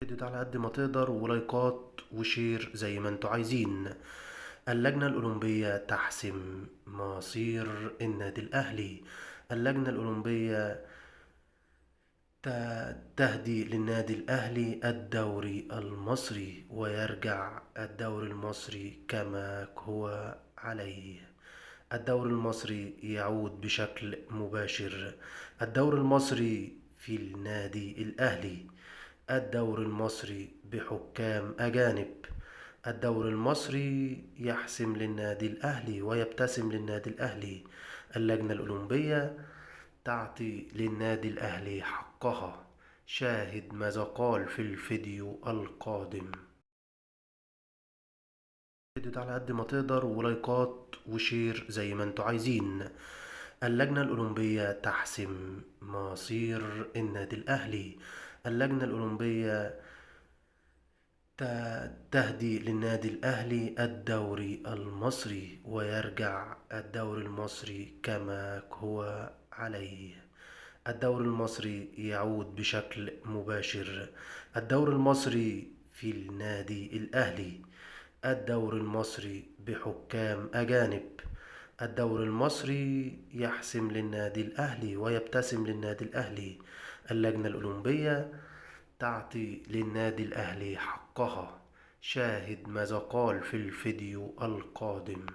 اديت على قد ما تقدر ولايكات وشير زي ما انتوا عايزين. اللجنة الأولمبية تحسم مصير النادي الأهلي. اللجنة الأولمبية تهدي للنادي الأهلي الدوري المصري، ويرجع الدوري المصري كما هو عليه. الدوري المصري يعود بشكل مباشر. الدوري المصري في النادي الأهلي. الدوري المصري بحكام أجانب. الدوري المصري يحسم للنادي الأهلي ويبتسم للنادي الأهلي. اللجنة الأولمبية تعطي للنادي الأهلي حقها. شاهد ماذا قال في الفيديو القادم. اديت على قد ما تقدر ولايكات وشير زي ما انتوا عايزين. اللجنة الأولمبية تحسم مصير النادي الأهلي. اللجنة الأولمبية تهدي للنادي الأهلي الدوري المصري، ويرجع الدوري المصري كما هو عليه. الدوري المصري يعود بشكل مباشر. الدوري المصري في النادي الأهلي. الدوري المصري بحكام أجانب. الدوري المصري يحسم للنادي الأهلي ويبتسم للنادي الأهلي. اللجنة الأولمبية تعطي للنادي الأهلي حقها. شاهد ماذا قال في الفيديو القادم.